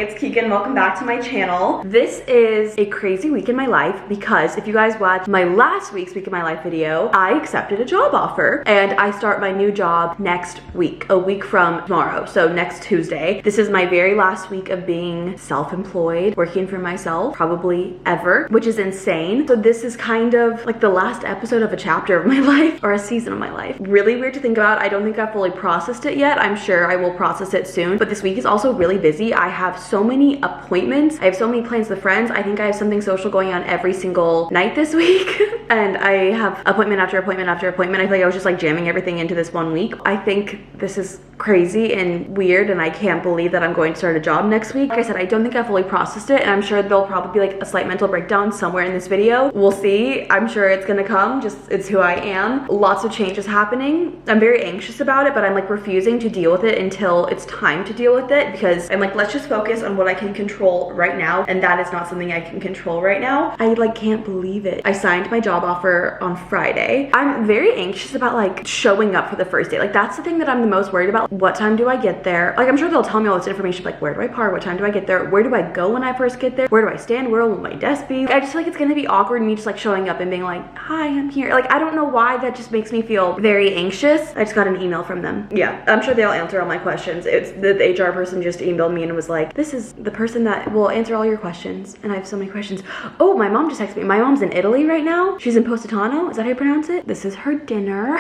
it's Keegan. Welcome back to my channel. This is a crazy week in my life because if you guys watched my last week's week in my life video, I accepted a job offer and I start my new job next week, a week from tomorrow, so next Tuesday. This is my very last week of being self-employed, working for myself, probably ever, which is insane. So this is kind of like the last episode of a chapter of my life or a season of my life. Really weird to think about. I don't think I've fully processed it yet. I'm sure I will process it soon, but this week is also really busy. I have so many appointments. I have so many plans with friends. I think I have something social going on every single night this week. And I have appointment after appointment after appointment. I feel like I was just like jamming everything into this one week. I think this is crazy and weird, and I can't believe that I'm going to start a job next week. Like I said, I don't think I fully processed it, and I'm sure there'll probably be like a slight mental breakdown somewhere in this video. We'll see. I'm sure it's gonna come, just it's who I am. Lots of changes happening. I'm very anxious about it, but I'm like refusing to deal with it until it's time to deal with it, because I'm like, let's just focus on what I can control right now, and that is not something I can control right now. I like can't believe it. I signed my job offer on Friday. I'm very anxious about like showing up for the first day. Like that's the thing that I'm the most worried about. What time do I get there? Like I'm sure they'll tell me all this information, like where do I park, what time do I get there, where do I go when I first get there, where do I stand, where will my desk be? I just feel like it's gonna be awkward me just like showing up and being like, hi, I'm here. Like I don't know why, that just makes me feel very anxious. I just got an email from them. Yeah, I'm sure they'll answer all my questions. It's the HR person just emailed me and was like, this is the person that will answer all your questions, and I have so many questions. Oh, my mom just texted me. My mom's in Italy right now. She's in Positano. Is that how you pronounce it? This is her dinner.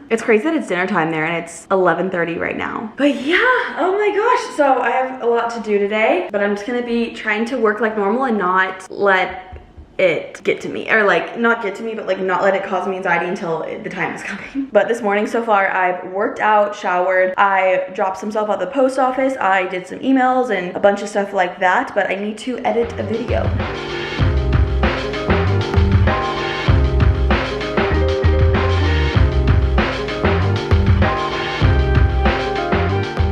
It's crazy that it's dinner time there and it's 11:30 right now. But yeah, oh my gosh. So I have a lot to do today, but I'm just gonna be trying to work like normal and not let it get to me, or like not get to me, but like not let it cause me anxiety until the time is coming. But this morning so far, I've worked out, showered, I dropped some stuff at the post office, I did some emails and a bunch of stuff like that, but I need to edit a video.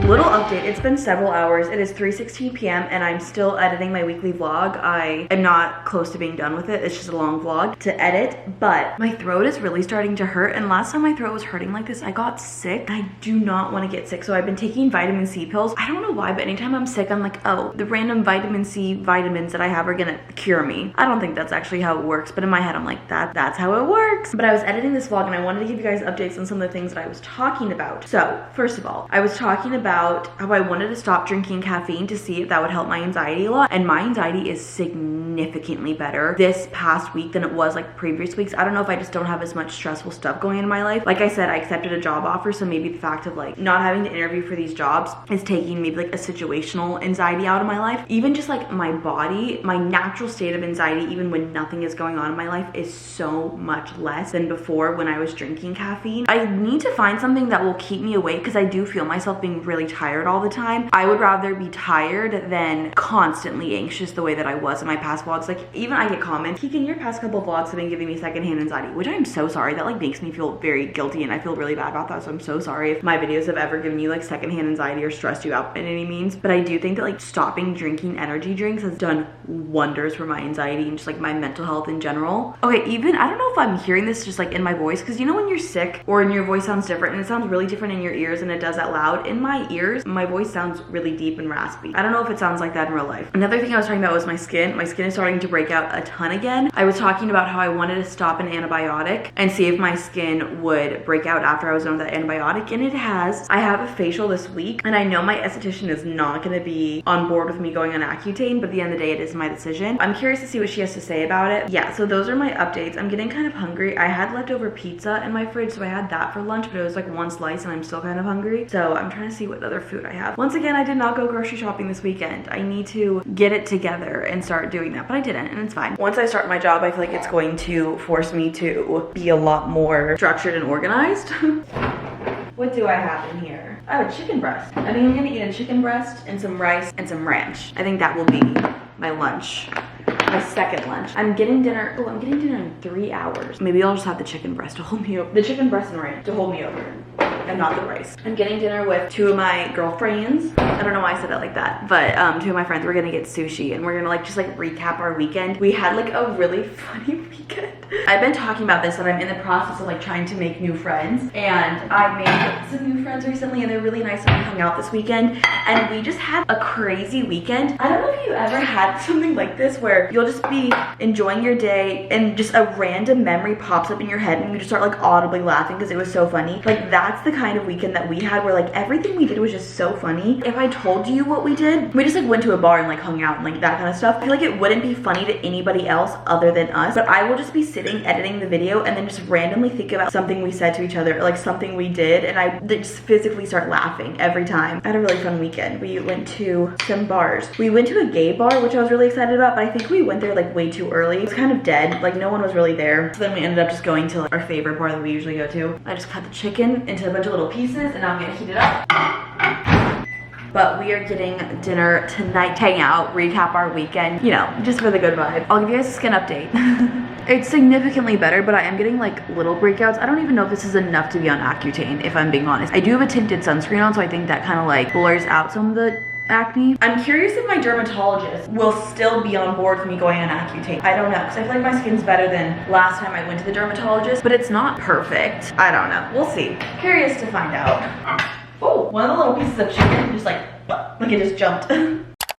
Little update, it's been several hours. It is 3:16 p.m. and I'm still editing my weekly vlog. I am not close to being done with it. It's just a long vlog to edit, but my throat is really starting to hurt, and last time my throat was hurting like this, I got sick. I do not want to get sick, so I've been taking vitamin C pills. I don't know why, but anytime I'm sick, I'm like, oh, the random vitamin C vitamins that I have are gonna cure me. I don't think that's actually how it works, but in my head, I'm like, that's how it works. But I was editing this vlog and I wanted to give you guys updates on some of the things that I was talking about. So, first of all, I was talking about how I wanted to stop drinking caffeine to see if that would help my anxiety a lot, and my anxiety is significantly better this past week than it was like previous weeks. I don't know if I just don't have as much stressful stuff going on in my life. Like I said, I accepted a job offer, so maybe the fact of like not having to interview for these jobs is taking maybe like a situational anxiety out of my life. Even just like my body, my natural state of anxiety, even when nothing is going on in my life, is so much less than before when I was drinking caffeine. I need to find something that will keep me awake, because I do feel myself being really tired all the time. I would rather be tired than constantly anxious the way that I was in my past vlogs. Like even I get comments, Keegan, your past couple vlogs have been giving me secondhand anxiety, which I'm so sorry. That like makes me feel very guilty, and I feel really bad about that, so I'm so sorry if my videos have ever given you like secondhand anxiety or stressed you out in any means. But I do think that like stopping drinking energy drinks has done wonders for my anxiety and just like my mental health in general. Okay, even I don't know if I'm hearing this just like in my voice, because you know when you're sick or when your voice sounds different, and it sounds really different in your ears than it does out loud. In my ears, my voice sounds really deep and raspy. I don't know if it sounds like that in real life. Another thing I was talking about was my skin. My skin is starting to break out a ton again. I was talking about how I wanted to stop an antibiotic and see if my skin would break out after I was done with that antibiotic, and it has. I have a facial this week, and I know my esthetician is not going to be on board with me going on Accutane, but at the end of the day, it is my decision. I'm curious to see what she has to say about it. Yeah, so those are my updates. I'm getting kind of hungry. I had leftover pizza in my fridge, so I had that for lunch, but it was like one slice, and I'm still kind of hungry. So I'm trying to see what other food I have. Once again, I did not go grocery shopping this weekend. I need to get it together and start doing that, but I didn't, and it's fine. Once I start my job, I feel like it's going to force me to be a lot more structured and organized. What do I have in here? I have a chicken breast. I think I'm gonna eat a chicken breast and some rice and some ranch. I think that will be my lunch. My second lunch. I'm getting dinner. Oh, I'm getting dinner in 3 hours. Maybe I'll just have the chicken breast to hold me over. The chicken breast and ranch to hold me over. and not the rice. I'm getting dinner with 2 of my girlfriends. I don't know why I said it like that, but 2 of my friends, we're gonna get sushi and we're gonna like just like recap our weekend. We had like a really funny weekend. I've been talking about this, that I'm in the process of like trying to make new friends, and I made some new friends recently and they're really nice, and we hung out this weekend and we just had a crazy weekend. I don't know if you ever had something like this where you'll just be enjoying your day and just a random memory pops up in your head and you just start like audibly laughing because it was so funny. Like that's the kind of weekend that we had, where like everything we did was just so funny. If I told you what we did, we just like went to a bar and like hung out and like that kind of stuff. I feel like it wouldn't be funny to anybody else other than us, but I will just be sitting editing the video and then just randomly think about something we said to each other or like something we did, and I just physically start laughing every time. I had a really fun weekend. We went to some bars. We went to a gay bar, which I was really excited about, but I think we went there like way too early. It was kind of dead, like no one was really there. So then we ended up just going to like, our favorite bar that we usually go to. I just cut the chicken into a bunch of little pieces and now I'm gonna heat it up. But we are getting dinner tonight, hang out, recap our weekend, you know, just for the good vibe. I'll give you guys a skin update. It's significantly better, but I am getting like little breakouts. I don't even know if this is enough to be on Accutane, if I'm being honest. I do have a tinted sunscreen on, so I think that kind of like blurs out some of the acne. I'm curious if my dermatologist will still be on board with me going on Accutane. I don't know, because I feel like my skin's better than last time I went to the dermatologist, but it's not perfect. I don't know, we'll see. Curious to find out. Oh, one of the little pieces of chicken just like it just jumped.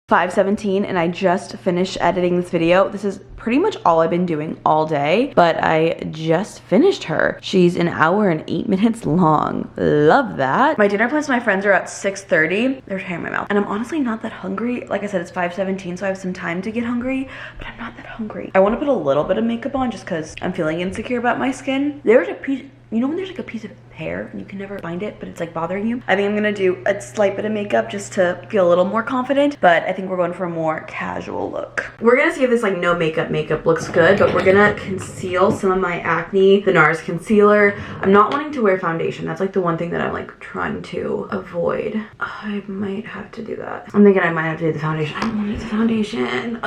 5:17 and I just finished editing this video. This is pretty much all I've been doing all day, but I just finished her. She's an hour and 8 minutes long. Love that. My dinner plans with my friends are at 6:30. There's hair in my mouth. And I'm honestly not that hungry. Like I said, it's 5:17, so I have some time to get hungry, but I'm not that hungry. I want to put a little bit of makeup on just because I'm feeling insecure about my skin. There's a piece, you know when there's like a piece of hair and you can never find it, but it's like bothering you? I think I'm gonna do a slight bit of makeup just to feel a little more confident, but I think we're going for a more casual look. We're gonna see if this like no makeup looks good, but we're gonna conceal some of my acne, the NARS concealer. I'm not wanting to wear foundation. That's like the one thing that I'm like trying to avoid. I might have to do that. I'm thinking I might have to do the foundation. I don't want to do the foundation.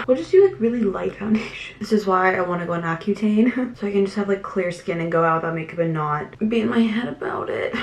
We'll just do like really light foundation. This is why I want to go on Accutane, so I can just have like clear skin and go out without makeup and not be in my head about it.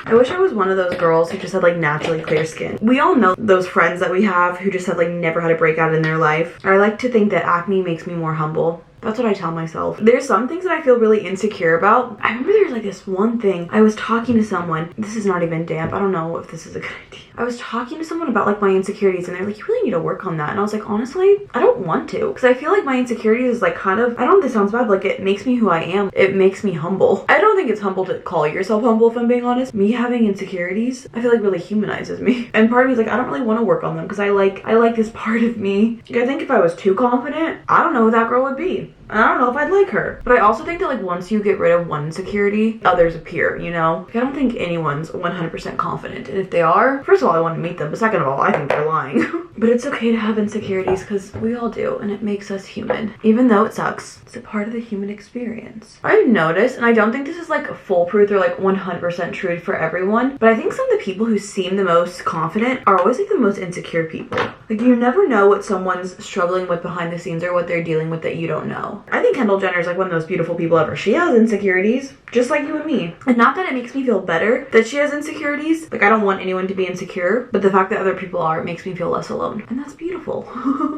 I wish I was one of those girls who just had like naturally clear skin. We all know those friends that we have who just have like never had a breakout in their life. I like to think that acne makes me more humble. That's what I tell myself. There's some things that I feel really insecure about. I remember there's like this one thing. I was talking to someone. This is not even damp. I don't know if this is a good idea. I was talking to someone about like my insecurities and they're like, you really need to work on that. And I was like, honestly, I don't want to. Because I feel like my insecurities is like kind of, I don't know if this sounds bad, but like it makes me who I am. It makes me humble. I don't think it's humble to call yourself humble, if I'm being honest. Me having insecurities, I feel like really humanizes me. And part of me is like, I don't really want to work on them because I like this part of me. I think if I was too confident, I don't know who that girl would be. I don't know if I'd like her. But I also think that like once you get rid of one insecurity, others appear, you know? I don't think anyone's 100% confident. And if they are, first of all, I want to meet them. But second of all, I think they're lying. But it's okay to have insecurities because we all do. And it makes us human. Even though it sucks, it's a part of the human experience. I've noticed, and I don't think this is like foolproof or like 100% true for everyone, but I think some of the people who seem the most confident are always like the most insecure people. Like you never know what someone's struggling with behind the scenes or what they're dealing with that you don't know. I think Kendall Jenner is like one of the most beautiful people ever. She has insecurities, just like you and me. And not that it makes me feel better that she has insecurities. Like I don't want anyone to be insecure, but the fact that other people are makes me feel less alone. And that's beautiful.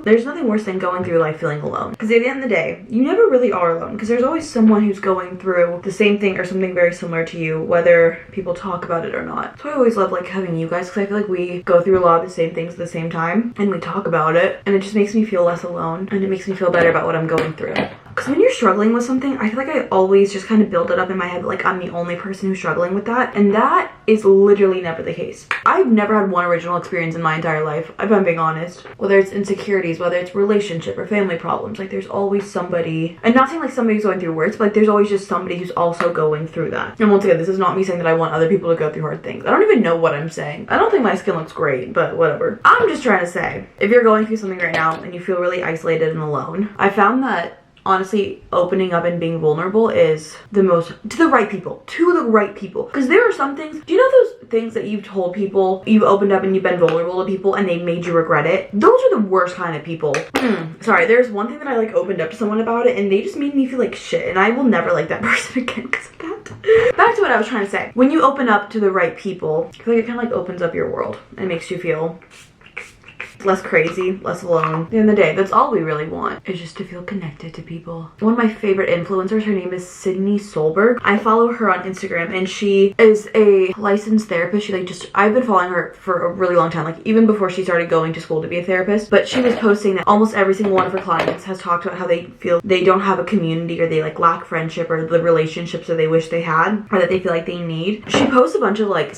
There's nothing worse than going through life feeling alone. Because at the end of the day, you never really are alone. Because there's always someone who's going through the same thing or something very similar to you, whether people talk about it or not. So I always love like having you guys because I feel like we go through a lot of the same things at the same time and we talk about it. And it just makes me feel less alone. And it makes me feel better about what I'm going through. Because when you're struggling with something, I feel like I always just kind of build it up in my head like I'm the only person who's struggling with that. And that is literally never the case. I've never had one original experience in my entire life, if I'm being honest. Whether it's insecurities, whether it's relationship or family problems, like there's always somebody, and not saying like somebody who's going through worse, but like there's always just somebody who's also going through that. And once again, this is not me saying that I want other people to go through hard things. I don't even know what I'm saying. I don't think my skin looks great, but whatever. I'm just trying to say, if you're going through something right now and you feel really isolated and alone, I found that honestly, opening up and being vulnerable is the most, to the right people, because there are some things, do you know those things that you've told people, you've opened up and you've been vulnerable to people and they made you regret it? Those are the worst kind of people. Sorry, there's one thing that I like opened up to someone about it and they just made me feel like shit, and I will never like that person again because of that. Back to what I was trying to say. When you open up to the right people, I feel like it kind of like opens up your world and makes you feel less crazy, less alone. At the end of the day, that's all we really want, is just to feel connected to people. One of my favorite influencers, her name is Sydney Solberg. I follow her on Instagram and she is a licensed therapist. I've been following her for a really long time, like even before she started going to school to be a therapist. But she was posting that almost every single one of her clients has talked about how they feel they don't have a community, or they like lack friendship, or the relationships that they wish they had, or that they feel like they need. She posts a bunch of like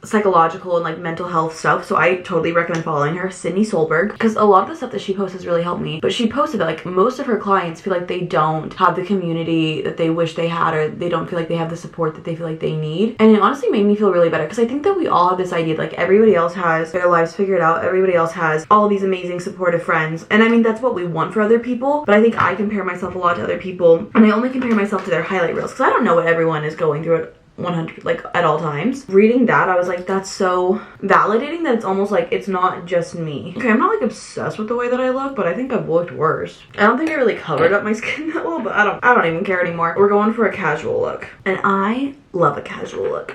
psychological and like mental health stuff, so I totally recommend following her, Sydney Solberg, because a lot of the stuff that she posts has really helped me. But she posted that like most of her clients feel like they don't have the community that they wish they had, or they don't feel like they have the support that they feel like they need. And it honestly made me feel really better, because I think that we all have this idea like everybody else has their lives figured out, everybody else has all these amazing supportive friends, and I mean that's what we want for other people. But I think I compare myself a lot to other people, and I only compare myself to their highlight reels, because I don't know what everyone is going through 100 like at all times. Reading that, I was like, that's so validating that it's almost like it's not just me. Okay, I'm not like obsessed with the way that I look, but I think I've looked worse. I don't think I really covered up my skin that well, but I don't even care anymore. We're going for a casual look, and I love a casual look.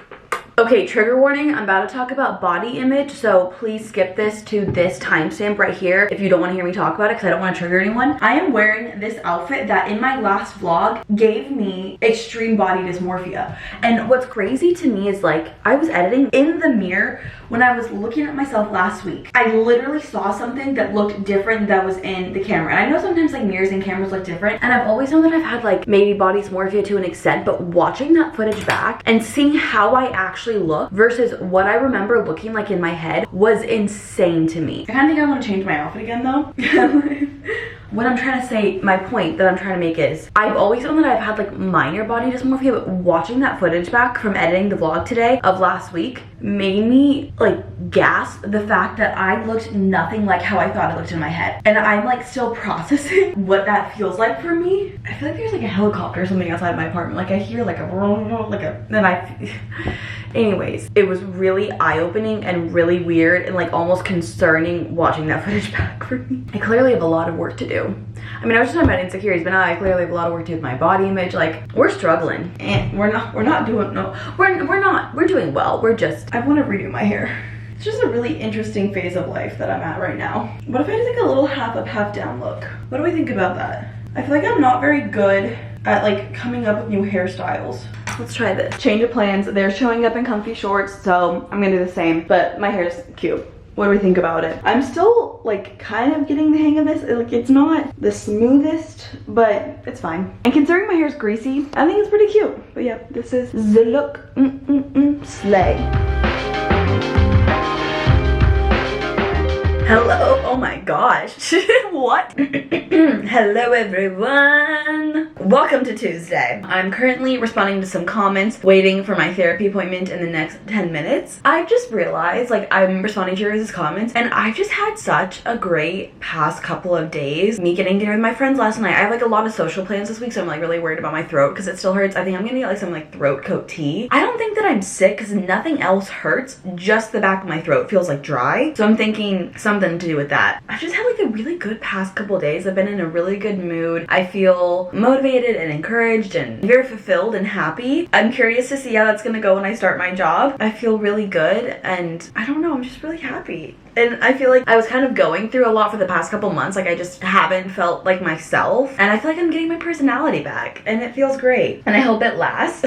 Okay, trigger warning, I'm about to talk about body image, so please skip this to this timestamp right here if you don't want to hear me talk about it, because I don't want to trigger anyone. I am wearing this outfit that in my last vlog gave me extreme body dysmorphia. And what's crazy to me is like, I was editing in the mirror when I was looking at myself last week. I literally saw something that looked different that was in the camera. And I know sometimes like mirrors and cameras look different, and I've always known that I've had like maybe body dysmorphia to an extent, but watching that footage back and seeing how I actually look versus what I remember looking like in my head was insane to me. I kind of think I want to change my outfit again though. What I'm trying to say, my point that I'm trying to make is, I've always known that I've had like minor body dysmorphia, but watching that footage back from editing the vlog today of last week made me like gasp the fact that I looked nothing like how I thought I looked in my head. And I'm like still processing what that feels like for me. I feel like there's like a helicopter or something outside my apartment. Like I hear like anyways, it was really eye-opening and really weird and like almost concerning watching that footage back for me. I clearly have a lot of work to do. I mean, I was just talking about insecurities, but now I clearly have a lot of work to do with my body image. Like, we're struggling, and we're doing well. I want to redo my hair. It's just a really interesting phase of life that I'm at right now. What if I did like a little half up, half down look? What do I think about that? I feel like I'm not very good at like coming up with new hairstyles. Let's try this. Change of plans. They're showing up in comfy shorts, so I'm gonna do the same, but my hair's cute. What do we think about it? I'm still like kind of getting the hang of this. Like it's not the smoothest, but it's fine. And considering my hair's greasy, I think it's pretty cute. But yeah, this is the look. Slay. Hello, oh my gosh. What? Hello everyone. Welcome to Tuesday. I'm currently responding to some comments, waiting for my therapy appointment in the next 10 minutes. I just realized like I'm responding to your guys' comments, and I've just had such a great past couple of days. Me getting dinner with my friends last night. I have like a lot of social plans this week, so I'm like really worried about my throat because it still hurts. I think I'm gonna get like some like throat coat tea. I don't think that I'm sick because nothing else hurts, just the back of my throat feels like dry. So I'm thinking something to do with that. I've just had like a really good past couple days. I've been in a really good mood. I feel motivated and encouraged and very fulfilled and happy. I'm curious to see how that's gonna go when I start my job. I feel really good, and I don't know, I'm just really happy. And I feel like I was kind of going through a lot for the past couple months. Like I just haven't felt like myself, and I feel like I'm getting my personality back, and it feels great, and I hope it lasts.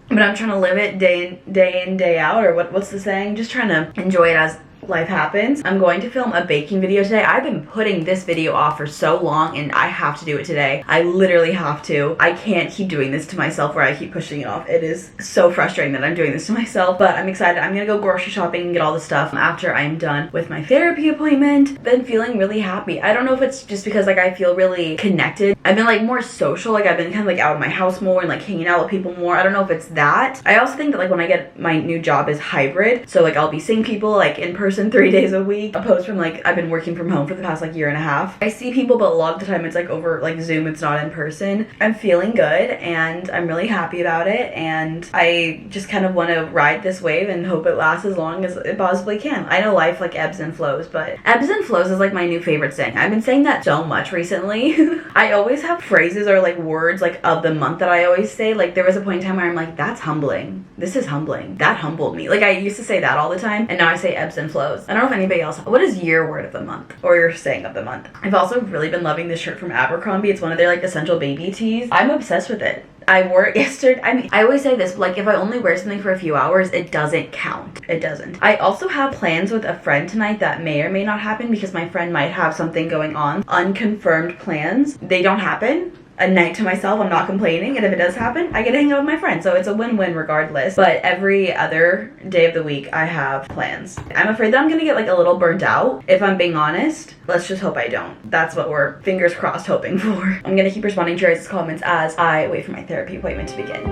But I'm trying to live it day in, day out, or what's the saying? Just trying to enjoy it as life happens. I'm going to film a baking video today. I've been putting this video off for so long, and I have to do it today. I literally have to. I can't keep doing this to myself where I keep pushing it off. It is so frustrating that I'm doing this to myself, but I'm excited. I'm gonna go grocery shopping and get all the stuff after I'm done with my therapy appointment. Been feeling really happy. I don't know if it's just because like I feel really connected. I've been like more social. Like I've been kind of like out of my house more and like hanging out with people more. I don't know if it's that. I also think that like when I get my new job is hybrid, so like I'll be seeing people like in person person 3 days a week, opposed from like I've been working from home for the past like year and a half. I see people, but a lot of the time it's like over like Zoom, it's not in person. I'm feeling good and I'm really happy about it, and I just kind of want to ride this wave and hope it lasts as long as it possibly can. I know life like ebbs and flows, but ebbs and flows is like my new favorite saying. I've been saying that so much recently. I always have phrases or like words like of the month that I always say. Like there was a point in time where I'm like, that's humbling. This is humbling. That humbled me. Like I used to say that all the time, and now I say ebbs and flows. I don't know if anybody else, what is your word of the month or your saying of the month? I've also really been loving this shirt from Abercrombie. It's one of their like essential baby tees. I'm obsessed with it. I wore it yesterday. I mean, I always say this, like if I only wear something for a few hours, it doesn't count. It doesn't. I also have plans with a friend tonight that may or may not happen because my friend might have something going on. Unconfirmed plans. They don't happen. A night to myself, I'm not complaining, and if it does happen, I get to hang out with my friends, so it's a win-win regardless. But every other day of the week, I have plans. I'm afraid that I'm gonna get like a little burnt out, if I'm being honest. Let's just hope I don't. That's what we're fingers crossed hoping for. I'm gonna keep responding to your guys' comments as I wait for my therapy appointment to begin.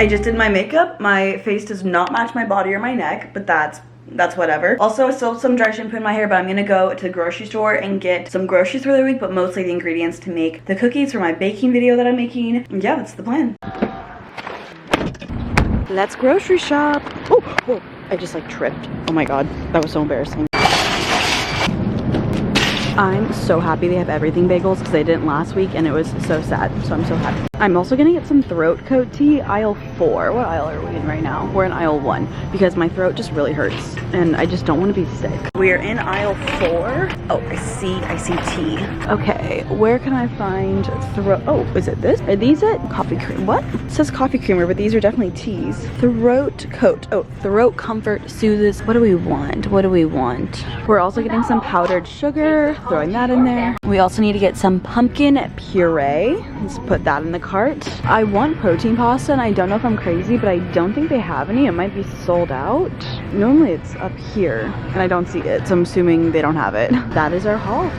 I just did my makeup. My face does not match my body or my neck, but that's whatever. Also, I still have some dry shampoo in my hair, but I'm gonna go to the grocery store and get some groceries for the week, but mostly the ingredients to make the cookies for my baking video that I'm making. And yeah, that's the plan. Let's grocery shop. Oh, I just like tripped. Oh my god, that was so embarrassing. I'm so happy they have everything bagels because they didn't last week and it was so sad, so I'm so happy. I'm also gonna get some throat coat tea, aisle 4. What aisle are we in right now? We're in aisle 1 because my throat just really hurts and I just don't want to be sick. We're in aisle 4. Oh, I see tea. Okay, where can I find throat? Oh, is it this? Are these it? Coffee cream. What? It says coffee creamer, but these are definitely teas. Throat coat. Oh, throat comfort soothes. What do we want? What do we want? We're also getting some powdered sugar, throwing that in there. We also need to get some pumpkin puree. Let's put that in the cart. I want protein pasta and I don't know if I'm crazy, but I don't think they have any. It might be sold out. Normally it's up here and I don't see it, so I'm assuming they don't have it. That is our haul.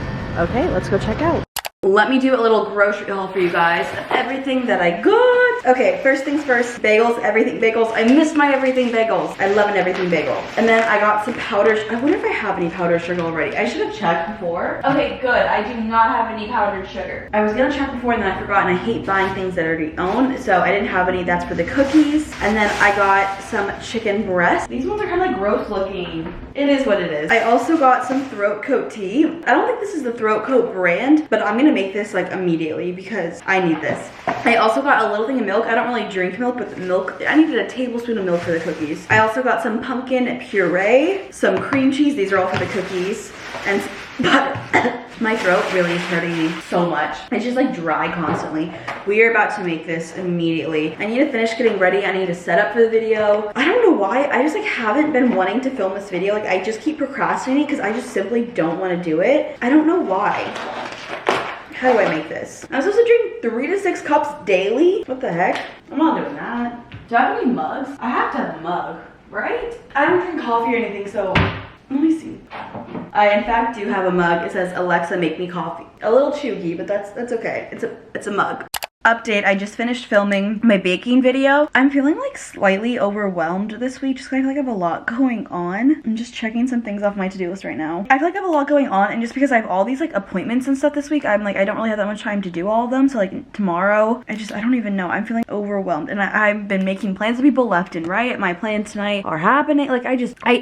Okay, let's go check out. Let me do a little grocery haul for you guys. Everything that I got. Okay, first things first, bagels, everything bagels. I missed my everything bagels. I love an everything bagel. And then I got some powdered, I wonder if I have any powdered sugar already. I should have checked before. Okay, good, I do not have any powdered sugar. I was gonna check before and then I forgot, and I hate buying things that I already own, so I didn't have any. That's for the cookies. And then I got some chicken breast. These ones are kind of like gross looking. It is what it is. I also got some throat coat tea. I don't think this is the throat coat brand, but I'm gonna make this like immediately because I need this. I also got a little thing of milk. I don't really drink milk, but the milk, I needed a tablespoon of milk for the cookies. I also got some pumpkin puree, some cream cheese. These are all for the cookies, and butter. My throat really is hurting me so much. It's just like dry constantly. We are about to make this immediately. I need to finish getting ready. I need to set up for the video. I don't know why. I just like haven't been wanting to film this video. Like I just keep procrastinating because I just simply don't want to do it. I don't know why. How do I make this? I'm supposed to drink 3 to 6 cups daily? What the heck? I'm not doing that. Do I have any mugs? I have to have a mug, right? I don't drink coffee or anything, so let me see. I in fact do have a mug. It says Alexa make me coffee. A little chuggy, but that's okay. It's a mug. Update, I just finished filming my baking video. I'm feeling like slightly overwhelmed this week just because I feel like I have a lot going on. I'm just checking some things off my to-do list right now. I feel like I have a lot going on, and just because I have all these like appointments and stuff this week, I'm like, I don't really have that much time to do all of them. So like tomorrow, I don't even know. I'm feeling overwhelmed, and I've been making plans with people left and right. My plans tonight are happening. Like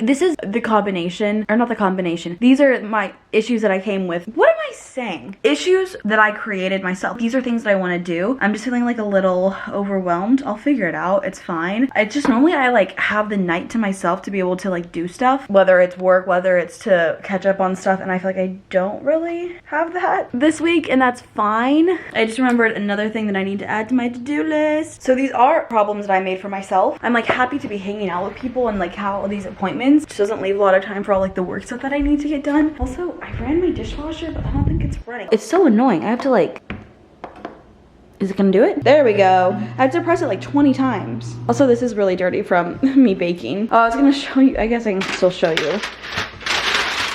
this is the combination, or not the combination. These are my issues that I came with. What am I saying? Issues that I created myself. These are things that I want to do. I'm just feeling like a little overwhelmed. I'll figure it out. It's fine. It's just normally I like have the night to myself to be able to like do stuff, whether it's work, whether it's to catch up on stuff, and I feel like I don't really have that this week, and that's fine. I just remembered another thing that I need to add to my to-do list. So these are problems that I made for myself. I'm like happy to be hanging out with people and like have all these appointments. Just doesn't leave a lot of time for all like the work stuff that I need to get done. Also, I ran my dishwasher, but I don't think it's running. It's so annoying. I have to like, is it gonna do it? There we go. I have to press it like 20 times. Also, this is really dirty from me baking. Oh, I was gonna show you. I guess I can still show you.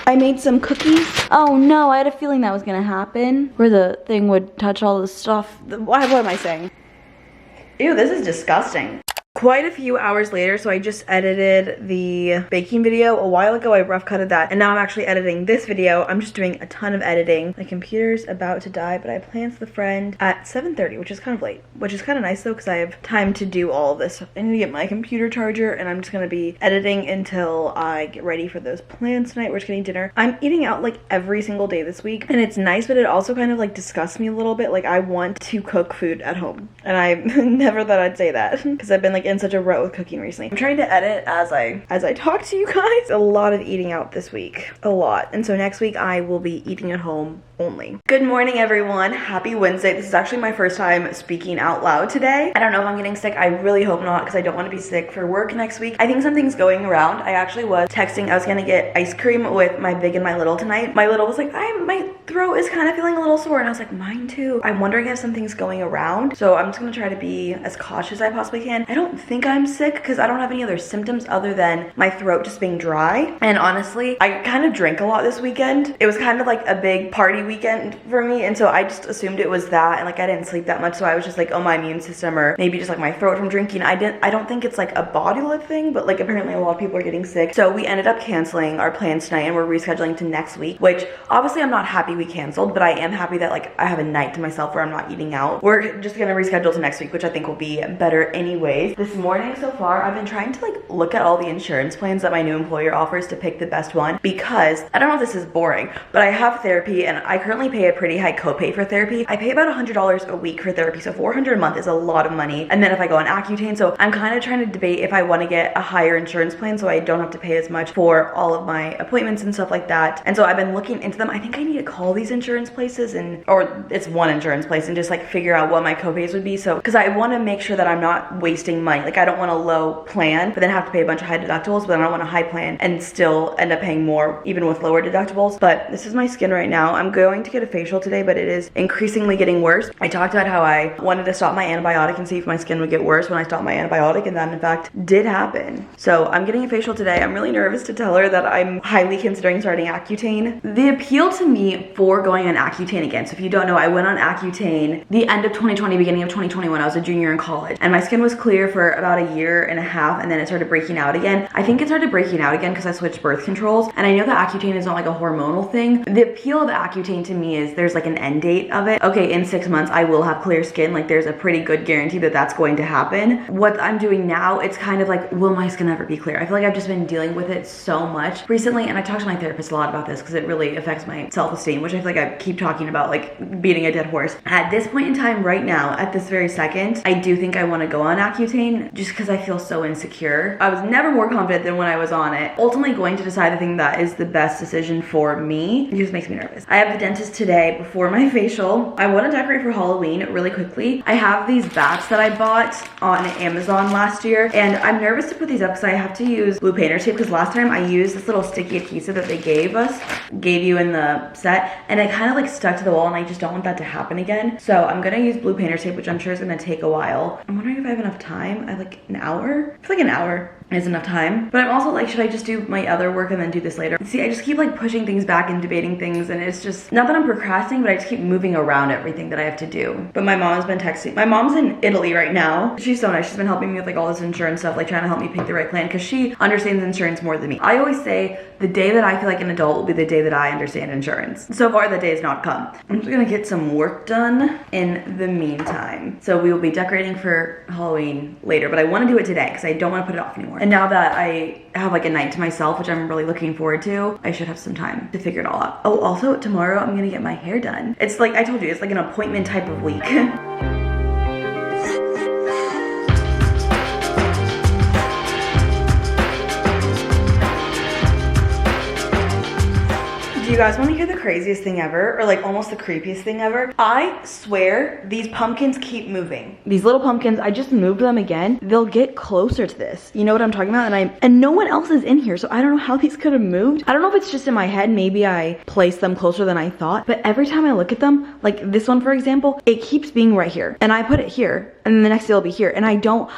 I made some cookies. Oh no, I had a feeling that was gonna happen. Where the thing would touch all the stuff. What am I saying? Ew, this is disgusting. quite a few hours later. So I just edited the baking video a while ago. I rough cutted that, and now I'm actually editing this video. I'm just doing a ton of editing. My computer's about to die, but I planned the friend at 7:30, which is kind of late, which is kind of nice though, because I have time to do all of this. I need to get my computer charger, and I'm just gonna be editing until I get ready for those plans tonight. We're just getting dinner. I'm eating out like every single day this week, and it's nice, but it also kind of like disgusts me a little bit. Like, I want to cook food at home, and I never thought I'd say that because I've been like in such a rut with cooking recently. I'm trying to edit as I talk to you guys. A lot of eating out this week, a lot, and so next week I will be eating at home only. Good morning, everyone. Happy Wednesday. This is actually my first time speaking out loud today. I don't know if I'm getting sick. I really hope not, because I don't want to be sick for work next week. I think something's going around. I actually was texting. I was gonna get ice cream with my big and my little tonight. My little was like, my throat is kind of feeling a little sore, and I was like, mine too. I'm wondering if something's going around, so I'm just gonna try to be as cautious as I possibly can. I don't think I'm sick because I don't have any other symptoms other than my throat just being dry. And honestly, I kind of drank a lot this weekend. It was kind of like a big party weekend for me, and so I just assumed it was that, and like I didn't sleep that much, so I was just like, oh, my immune system, or maybe just like my throat from drinking. I don't think it's like a bodily thing, but like apparently a lot of people are getting sick. So we ended up canceling our plans tonight, and we're rescheduling to next week, which obviously I'm not happy we canceled, but I am happy that like I have a night to myself where I'm not eating out. We're just gonna reschedule to next week, which I think will be better anyways. This morning so far, I've been trying to like look at all the insurance plans that my new employer offers to pick the best one, because I don't know if this is boring, but I have therapy, and I currently pay a pretty high copay for therapy. I pay about $100 a week for therapy, so $400 a month is a lot of money. And then if I go on Accutane, so I'm kind of trying to debate if I want to get a higher insurance plan so I don't have to pay as much for all of my appointments and stuff like that. And so I've been looking into them. I think I need to call these insurance places, or it's one insurance place, and just like figure out what my copays would be. So because I want to make sure that I'm not wasting money. Like, I don't want a low plan but then have to pay a bunch of high deductibles, but then I don't want a high plan and still end up paying more even with lower deductibles. But this is my skin right now. I'm going to get a facial today, but it is increasingly getting worse. I talked about how I wanted to stop my antibiotic and see if my skin would get worse when I stopped my antibiotic, and that in fact did happen. So I'm getting a facial today. I'm really nervous to tell her that I'm highly considering starting Accutane. The appeal to me for going on Accutane again, so if you don't know, I went on Accutane the end of 2020, beginning of 2021. I was a junior in college, and my skin was clear for about a year and a half, and then it started breaking out again. I think it started breaking out again because I switched birth controls, and I know that Accutane is not like a hormonal thing. The appeal of Accutane to me is there's like an end date of it. Okay, in 6 months I will have clear skin. Like, there's a pretty good guarantee that that's going to happen. What I'm doing now, it's kind of like, will my skin ever be clear? I feel like I've just been dealing with it so much recently, and I talked to my therapist a lot about this because it really affects my self-esteem, which I feel like I keep talking about, like beating a dead horse. At this point in time right now, at this very second, I do think I want to go on Accutane just because I feel so insecure. I was never more confident than when I was on it. Ultimately going to decide the thing that is the best decision for me. It just makes me nervous. I have the dentist today before my facial. I want to decorate for Halloween really quickly. I have these bats that I bought on Amazon last year, and I'm nervous to put these up because I have to use blue painter's tape, because last time I used this little sticky adhesive that they gave you in the set, and it kind of like stuck to the wall, and I just don't want that to happen again. So I'm gonna use blue painter's tape, which I'm sure is gonna take a while. I'm wondering if I have enough time. I have like an hour. I feel like an hour is enough time, but I'm also like, should I just do my other work and then do this later? See, I just keep like pushing things back and debating things, and it's just not that I'm procrastinating, but I just keep moving around everything that I have to do. But my mom has been texting. My mom's in Italy right now. She's so nice. She's been helping me with like all this insurance stuff, like trying to help me pick the right plan, because she understands insurance more than me. I always say the day that I feel like an adult will be the day that I understand insurance. So far the day has not come. I'm just gonna get some work done in the meantime. So we will be decorating for Halloween later, but I want to do it today because I don't want to put it off anymore. And now that I have like a night to myself, which I'm really looking forward to, I should have some time to figure it all out. Oh, also tomorrow I'm gonna get my hair done. It's like I told you, it's like an appointment type of week. Do you guys want to hear the craziest thing ever, or like almost the creepiest thing ever? I swear these pumpkins keep moving. These little pumpkins, I just moved them again. They'll get closer to this. You know what I'm talking about? And no one else is in here, so I don't know how these could have moved. I don't know if it's just in my head. Maybe I placed them closer than I thought, but every time I look at them, like this one for example, it keeps being right here, and I put it here, and then the next day it'll be here, and I don't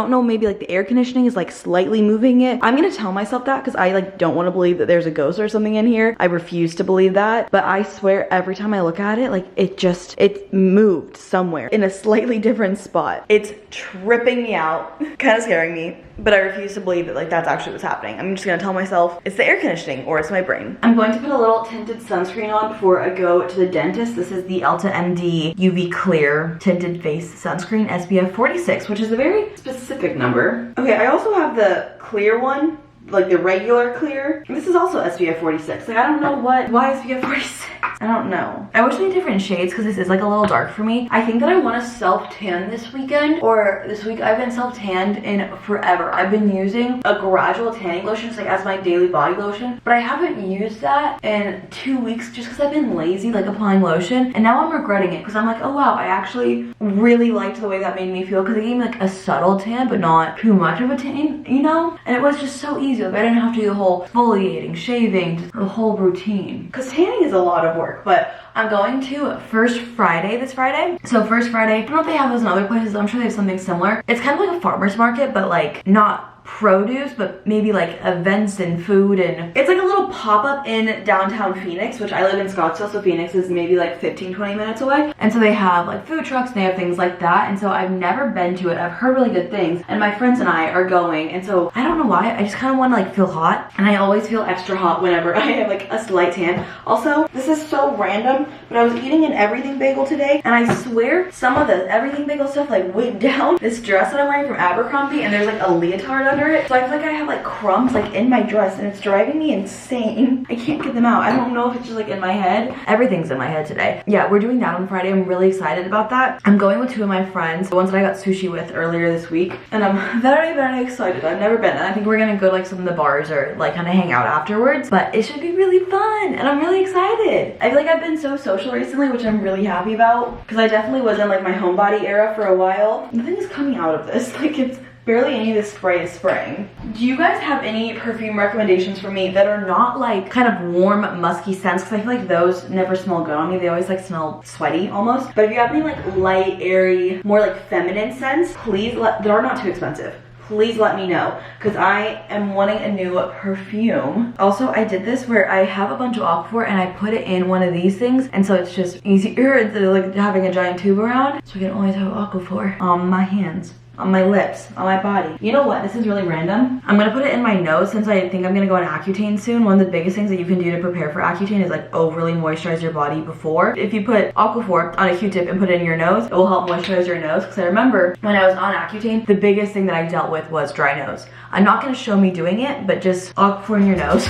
know, maybe like the air conditioning is like slightly moving it. I'm gonna tell myself that because I like don't want to believe that there's a ghost or something in here. I refuse refuse to believe that, but I swear every time I look at it, like it moved somewhere in a slightly different spot. It's tripping me out, kind of scaring me, but I refuse to believe that like that's actually what's happening. I'm just gonna tell myself it's the air conditioning or it's my brain. I'm going to put a little tinted sunscreen on before I go to the dentist. This is the Elta MD UV Clear Tinted Face Sunscreen SPF 46, which is a very specific number. Okay, I also have the clear one, like the regular clear. This is also SPF 46. Like I don't know why SPF 46? I don't know. I wish they had different shades because this is like a little dark for me. I think that I want to self-tan this weekend or this week. I've been self-tanned in forever. I've been using a gradual tanning lotion like as my daily body lotion, but I haven't used that in 2 weeks just because I've been lazy like applying lotion, and now I'm regretting it because I'm like, oh wow, I actually really liked the way that made me feel because it gave me like a subtle tan but not too much of a tan, you know? And it was just so easy. Like I didn't have to do the whole exfoliating, shaving, just the whole routine because tanning is a lot of work. But I'm going to First Friday this Friday. So First Friday, I don't know if they have those in other places. I'm sure they have something similar. It's kind of like a farmer's market, but like not produce, but maybe like events and food, and it's like a little pop-up in downtown Phoenix, which I live in Scottsdale, so Phoenix is maybe like 15-20 minutes away. And so they have like food trucks and they have things like that, and so I've never been to it. I've heard really good things, and my friends and I are going, and so I don't know why, I just kind of want to like feel hot, and I always feel extra hot whenever I have like a slight tan. Also, this is so random, but I was eating an everything bagel today, and I swear some of the everything bagel stuff like went down this dress that I'm wearing from Abercrombie, and there's like a leotard under it, so I feel like I have like crumbs like in my dress, and it's driving me insane. I can't get them out. I don't know if it's just like in my head. Everything's in my head today. Yeah, we're doing that on Friday. I'm really excited about that. I'm going with 2 of my friends, the ones that I got sushi with earlier this week, and I'm very, very excited. I've never been, and I think we're gonna go to like some of the bars or like kind of hang out afterwards, but it should be really fun, and I'm really excited. I feel like I've been so social recently, which I'm really happy about, because I definitely was in like my homebody era for a while. Nothing is coming out of this. Like it's barely any of this spray is spraying. Do you guys have any perfume recommendations for me that are not like kind of warm, musky scents? Because I feel like those never smell good on me. They always like smell sweaty almost. But if you have any like light, airy, more like feminine scents, please that are not too expensive. Please let me know, because I am wanting a new perfume. Also, I did this where I have a bunch of Aquaphor and I put it in one of these things, and so it's just easier instead of like having a giant tube around. So I can always have Aquaphor on my hands, on my lips, on my body. You know what? This is really random. I'm gonna put it in my nose since I think I'm gonna go on Accutane soon. One of the biggest things that you can do to prepare for Accutane is like overly moisturize your body before. If you put Aquaphor on a Q-tip and put it in your nose, it will help moisturize your nose. Because I remember when I was on Accutane, the biggest thing that I dealt with was dry nose. I'm not gonna show me doing it, but just Aquaphor in your nose.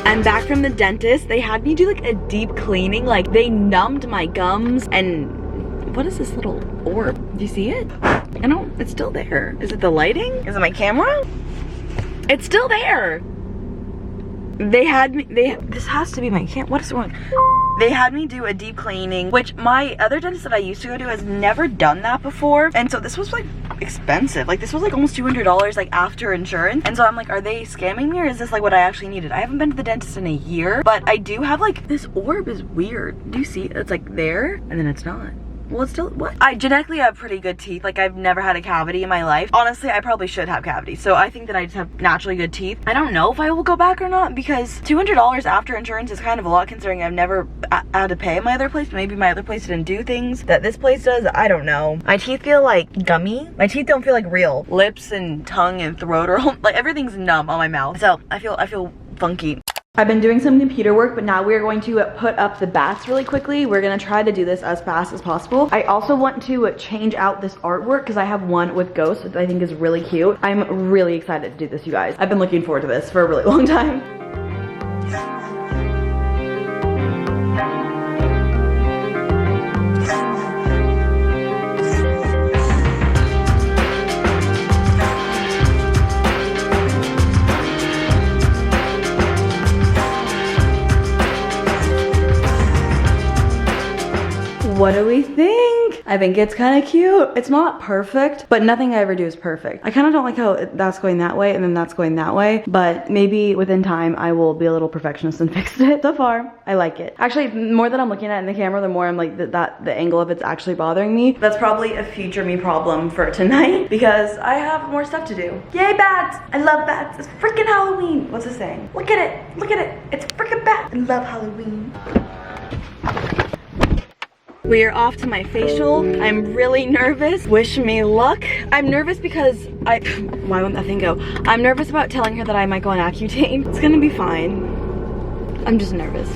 I'm back from the dentist. They had me do like a deep cleaning. Like they numbed my gums. And what is this little orb? Do you see it? I don't, it's still there. Is it the lighting? Is it my camera? It's still there. They had me, this has to be my what is wrong? They had me do a deep cleaning, which my other dentist that I used to go to has never done that before. And so this was like expensive. Like this was like almost $200 like after insurance. And so I'm like, are they scamming me or is this like what I actually needed? I haven't been to the dentist in a year, but I do have like, this orb is weird. Do you see? It's like there and then it's not. Well, it's still, what? I genetically have pretty good teeth. Like, I've never had a cavity in my life. Honestly, I probably should have cavities. So I think that I just have naturally good teeth. I don't know if I will go back or not because $200 after insurance is kind of a lot considering I've never had to pay at my other place. Maybe my other place didn't do things that this place does. I don't know. My teeth feel like gummy. My teeth don't feel like real. Lips and tongue and throat are like everything's numb on my mouth. So I feel funky. I've been doing some computer work, but now we're going to put up the bats really quickly. We're gonna try to do this as fast as possible. I also want to change out this artwork because I have one with ghosts, which I think is really cute. I'm really excited to do this, you guys. I've been looking forward to this for a really long time. What do we think? I think it's kind of cute. It's not perfect, but nothing I ever do is perfect. I kind of don't like how that's going that way and then that's going that way, but maybe within time I will be a little perfectionist and fix it. So far, I like it. Actually, the more that I'm looking at in the camera, the more I'm like that the angle of it's actually bothering me. That's probably a future me problem for tonight because I have more stuff to do. Yay, bats! I love bats. It's freaking Halloween. What's it saying? Look at it. Look at it. It's freaking bats. I love Halloween. We are off to my facial. I'm really nervous. Wish me luck. I'm nervous because why won't that thing go? I'm nervous about telling her that I might go on Accutane. It's gonna be fine. I'm just nervous.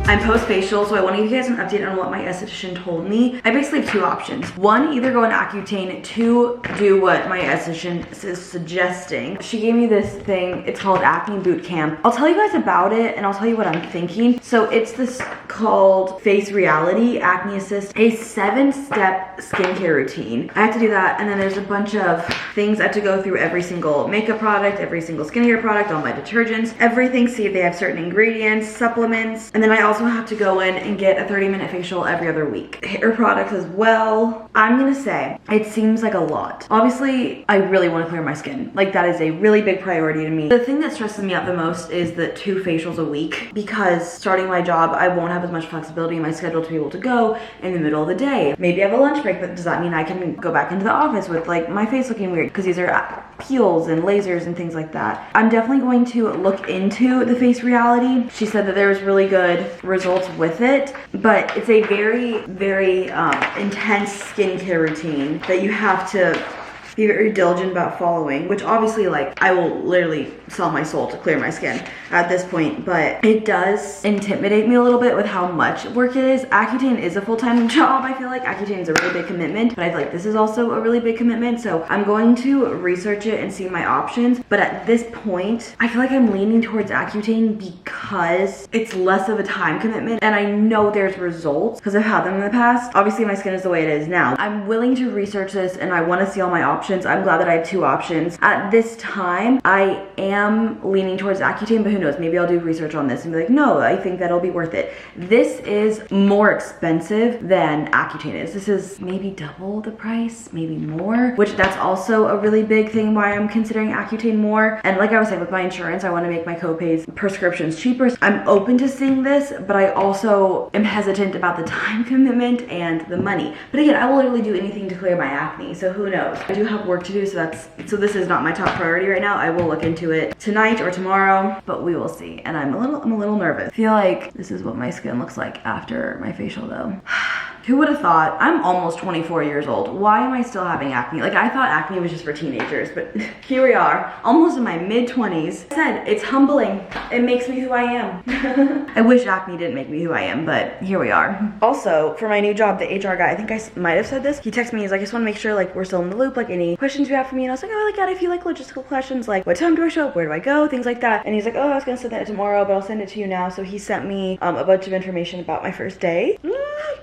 I'm post-facial, so I want to give you guys an update on what my esthetician told me. I basically have two options. One, either go on Accutane, two, do what my esthetician is suggesting. She gave me this thing, it's called Acne Boot Camp. I'll tell you guys about it and I'll tell you what I'm thinking. So it's this called Face Reality Acne Assist, a 7-step skincare routine. I have to do that, and then there's a bunch of things I have to go through every single makeup product, every single skincare product, all my detergents, everything, see if they have certain ingredients, supplements, and then I also have to go in and get a 30-minute facial every other week. Hair products as well. I'm gonna say, it seems like a lot. Obviously, I really wanna clear my skin. Like, that is a really big priority to me. The thing that stresses me out the most is the 2 facials a week, because starting my job, I won't have as much flexibility in my schedule to be able to go in the middle of the day. Maybe I have a lunch break, but does that mean I can go back into the office with like my face looking weird? Because these are peels and lasers and things like that. I'm definitely going to look into the Face Reality. She said that there was really good results with it, but it's a very, very intense skincare routine that you have to be very diligent about following, which obviously, like, I will literally sell my soul to clear my skin at this point, but it does intimidate me a little bit with how much work it is. Accutane is a full-time job. I feel like Accutane is a really big commitment, but I feel like this is also a really big commitment, so I'm going to research it and see my options. But at this point, I feel like I'm leaning towards Accutane because it's less of a time commitment, and I know there's results because I've had them in the past. Obviously, my skin is the way it is now. I'm willing to research this, and I want to see all my options. I'm glad that I have 2 options. At this time, I am leaning towards Accutane, but who knows? Maybe I'll do research on this and be like, no, I think that'll be worth it. This is more expensive than Accutane is. This is maybe double the price, maybe more, which that's also a really big thing why I'm considering Accutane more. And like I was saying, with my insurance, I want to make my co-pays prescriptions cheaper. So I'm open to seeing this, but I also am hesitant about the time commitment and the money. But again, I will literally do anything to clear my acne, so who knows? I do have work to do, so this is not my top priority right now. I will look into it tonight or tomorrow, but we will see. And I'm a little nervous. I feel like this is what my skin looks like after my facial though. Who would have thought? I'm almost 24 years old. Why am I still having acne? Like, I thought acne was just for teenagers, but here we are, almost in my mid-20s. I said, it's humbling. It makes me who I am. I wish acne didn't make me who I am, but here we are. Also, for my new job, the HR guy, I think I might have said this. He texted me, he's like, I just want to make sure like we're still in the loop, like any questions you have for me. And I was like, oh, like, got a few like logistical questions, like what time do I show up? Where do I go? Things like that. And he's like, oh, I was gonna send that tomorrow, but I'll send it to you now. So he sent me a bunch of information about my first day.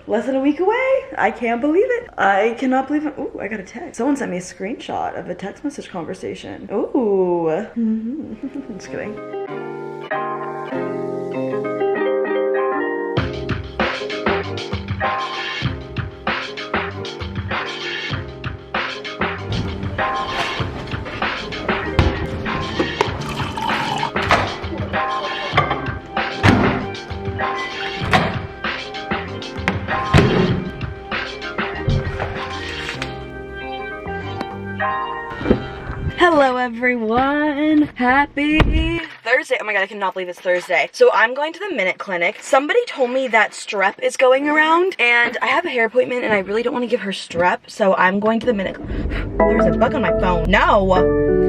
Less than a week away. I can't believe it. I cannot believe it. Ooh, I got a text. Someone sent me a screenshot of a text message conversation. Ooh. Just kidding. Hello everyone, happy Thursday. Oh my god, I cannot believe it's Thursday. So I'm going to the Minute Clinic. Somebody told me that strep is going around, and I have a hair appointment and I really don't want to give her strep, so I'm going to the Minute. There's a bug on my phone. No!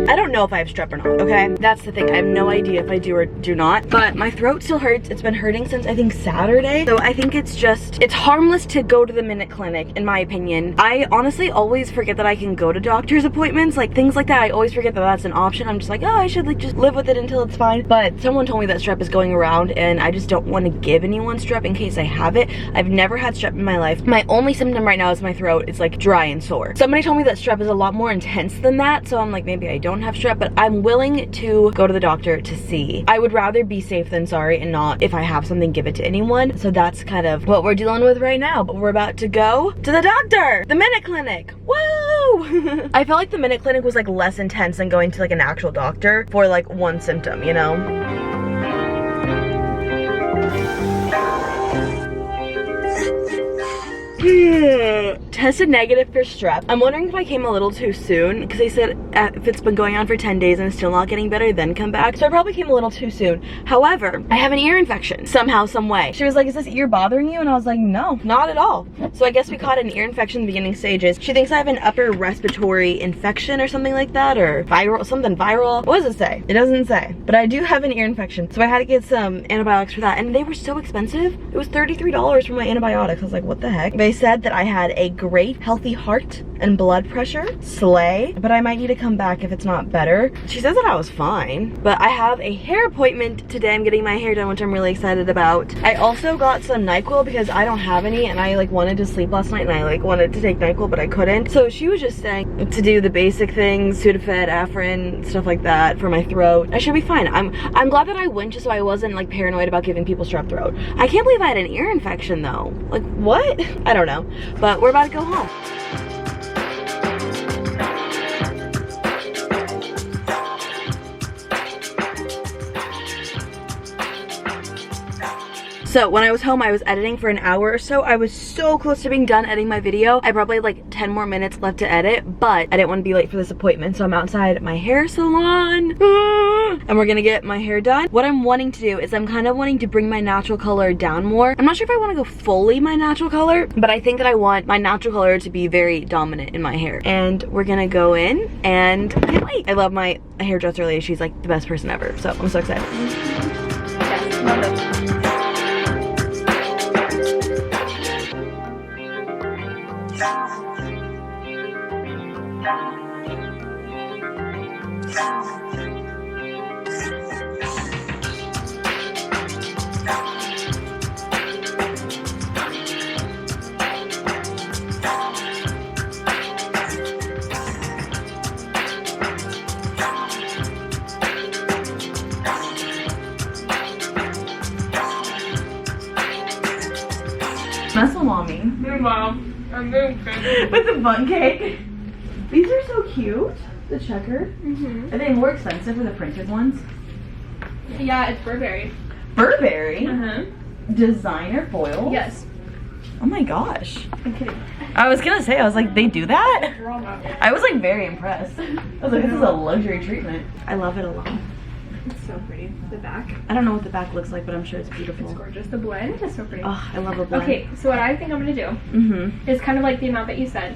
I don't know if I have strep or not, okay? That's the thing. I have no idea if I do or do not, but my throat still hurts. It's been hurting since I think Saturday, so I think it's harmless to go to the Minute Clinic, in my opinion. I honestly always forget that I can go to doctor's appointments, like things like that. I always forget that that's an option. I'm just like, oh, I should like just live with it until it's fine. But someone told me that strep is going around, and I just don't want to give anyone strep in case I have it. I've never had strep in my life. My only symptom right now is my throat. It's like dry and sore. Somebody told me that strep is a lot more intense than that, so I'm like, maybe I don't have strep, but I'm willing to go to the doctor to see. I would rather be safe than sorry, and not, if I have something, give it to anyone. So that's kind of what we're dealing with right now. But we're about to go to the doctor, the Minute Clinic. Woo! I felt like the Minute Clinic was like less intense than going to like an actual doctor for like one symptom, you know? Tested negative for strep. I'm wondering if I came a little too soon, because they said if it's been going on for 10 days and it's still not getting better, then come back. So I probably came a little too soon. However, I have an ear infection somehow, some way. She was like, is this ear bothering you? And I was like, no, not at all. So I guess we caught an ear infection in the beginning stages. She thinks I have an upper respiratory infection or something like that, or viral, something viral. What does it say? It doesn't say, but I do have an ear infection. So I had to get some antibiotics for that, and they were so expensive. It was $33 for my antibiotics. I was like, what the heck? They said that I had a great healthy heart and blood pressure, slay, but I might need to come back if it's not better. She says that I was fine, but I have a hair appointment today. I'm getting my hair done, which I'm really excited about. I also got some NyQuil because I don't have any, and I like wanted to sleep last night, and I like wanted to take NyQuil, but I couldn't. So she was just saying to do the basic things, Sudafed, Afrin, stuff like that for my throat. I should be fine. I'm glad that I went just so I wasn't like paranoid about giving people strep throat. I can't believe I had an ear infection though. Like what? I don't know, but we're about to go home. So when I was home, I was editing for an hour or so. I was so close to being done editing my video. I probably had like 10 more minutes left to edit, but I didn't want to be late for this appointment. So I'm outside my hair salon and we're gonna get my hair done. What I'm wanting to do is I'm kind of wanting to bring my natural color down more. I'm not sure if I want to go fully my natural color, but I think that I want my natural color to be very dominant in my hair. And we're gonna go in and can't wait. I love my hairdresser lady. She's like the best person ever. So I'm so excited. Yes, love it. That's salami. Mom, I'm moving. With the bun cake. These are so cute. The checkered. Are they more expensive for the printed ones? Yeah, it's Burberry. Burberry? Uh-huh. Designer foil? Yes. Oh my gosh. I'm kidding. I was gonna say, I was like, they do that? Girl, no. I was like very impressed. I was like, this is a luxury treatment. I love it a lot. It's so pretty. The back. I don't know what the back looks like, but I'm sure it's beautiful. It's gorgeous. The blend is so pretty. Oh, I love a blend. Okay, so what I think I'm gonna do is kind of like the amount that you said.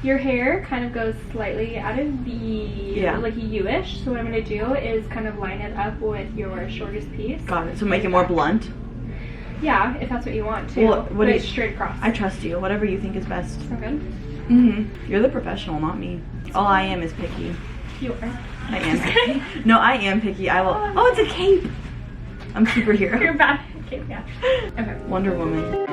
Your hair kind of goes slightly out of the like a U-ish. So what I'm gonna do is kind of line it up with your shortest piece. Got it. So make it more blunt. Yeah, if that's what you want to. Well, what do you, straight across. I trust you. Whatever you think is best. So good. You're the professional, not me. All I am is picky. You are. I am picky. No, I am picky. I will. Oh, it's a cape. I'm superhero. You're bad. Okay, yeah. Okay. Wonder Woman.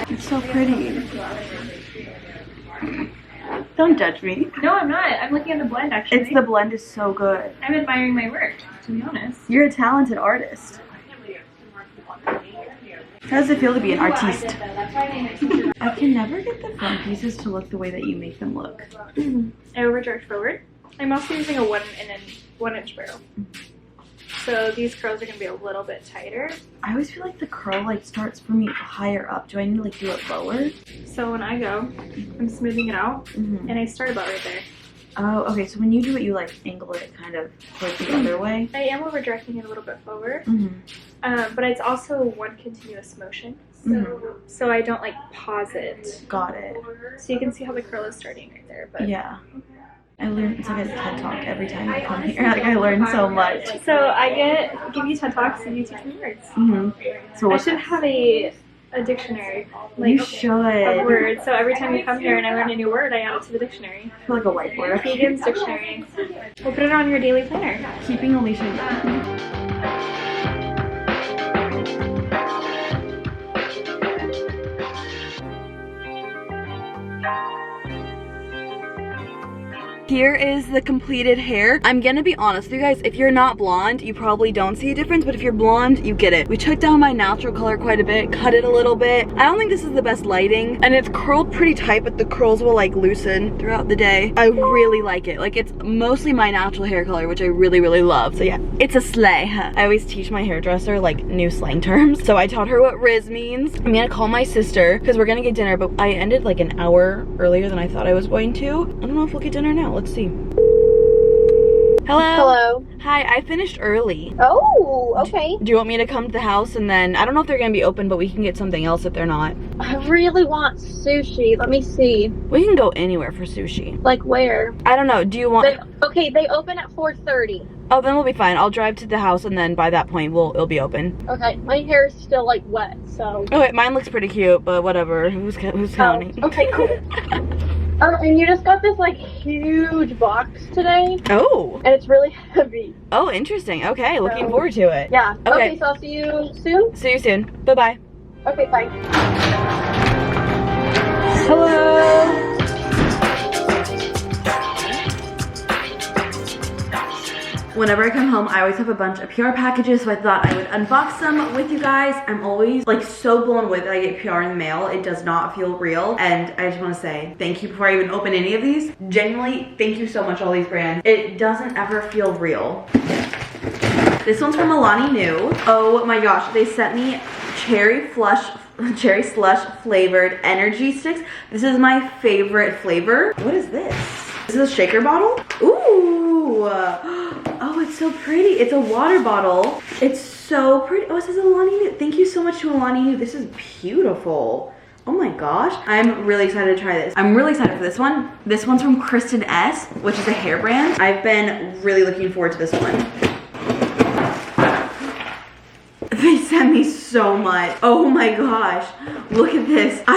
It's so pretty. Don't judge me. No, I'm not. I'm looking at the blend, actually. It's the blend is so good. I'm admiring my work, to be honest. You're a talented artist. How does it feel to be an artiste? I can never get the front pieces to look the way that you make them look. I overdraft forward. I'm also using a 1 inch barrel. So these curls are going to be a little bit tighter. I always feel like the curl like starts for me higher up. Do I need to like do it lower? So when I go, I'm smoothing it out and I start about right there. Oh, okay. So when you do it, you like angle it kind of like the other way? I am over-directing it a little bit forward. But it's also one continuous motion. So I don't like pause it. Got it. So you can see how the curl is starting right there. But yeah. I learn, it's like a TED Talk every time I come here. Like I learn so much. So I give you TED Talks and you teach me words. So I should have a a dictionary. You should. Of words. So every time you come here and I learn a new word, I add it to the dictionary. I feel like a whiteboard. Vegans dictionary. We'll put it on your daily planner. Keeping Alicia young. Here is the completed hair. I'm gonna be honest with you guys, if you're not blonde, you probably don't see a difference, but if you're blonde, you get it. We took down my natural color quite a bit, cut it a little bit. I don't think this is the best lighting, and it's curled pretty tight, but the curls will like loosen throughout the day. I really like it. Like, it's mostly my natural hair color, which I really, really love. So yeah, it's a slay. I always teach my hairdresser like new slang terms. So I taught her what Riz means. I'm gonna call my sister because we're gonna get dinner, but I ended like an hour earlier than I thought I was going to. I don't know if we'll get dinner now. Let's see. Hello? Hello. Hi, I finished early. Oh, okay. Do you want me to come to the house and then, I don't know if they're gonna be open, but we can get something else if they're not. I really want sushi. Let me see. We can go anywhere for sushi. Like where? I don't know, do you want... They open at 4:30. Oh, then we'll be fine. I'll drive to the house and then by that point it'll be open. Okay, my hair is still like wet, so. Okay, mine looks pretty cute, but whatever. Who's counting? Okay, cool. And you just got this like huge box today. Oh. And it's really heavy. Oh, interesting. Okay, looking forward to it. Yeah. Okay. So I'll see you soon. See you soon. Bye-bye. Okay, bye. Hello. Whenever I come home, I always have a bunch of PR packages, so I thought I would unbox them with you guys. I'm always like so blown away that I get PR in the mail. It does not feel real, and I just want to say thank you before I even open any of these. Genuinely, thank you so much, all these brands. It doesn't ever feel real. This one's from Alani Nu. Oh my gosh, they sent me cherry slush flavored energy sticks. This is my favorite flavor. What is this? This is a shaker bottle. Ooh. Oh, it's so pretty. It's a water bottle. It's so pretty. Oh, it says Alani Nu. Thank you so much to Alani Nu. This is beautiful. Oh my gosh. I'm really excited to try this. I'm really excited for this one. This one's from Kristen S, which is a hair brand. I've been really looking forward to this one. They sent me so much. Oh my gosh. Look at this. Oh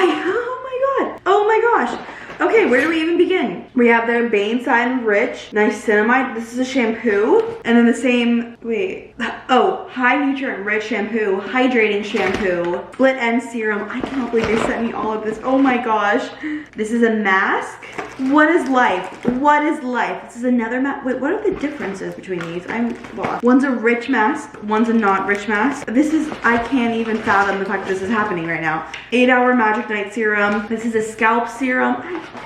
my god. Oh my gosh. Okay, where do we even begin? We have their Bane Side Rich Niacinamide. This is a shampoo. And then the same, High Nutrient Rich Shampoo, Hydrating Shampoo, Split End Serum. I cannot believe they sent me all of this. Oh my gosh. This is a mask. What is life? What is life? This is another mask. Wait, what are the differences between these? I'm lost. One's a rich mask, one's a not rich mask. I can't even fathom the fact that this is happening right now. 8-hour Magic Night Serum. This is a scalp serum.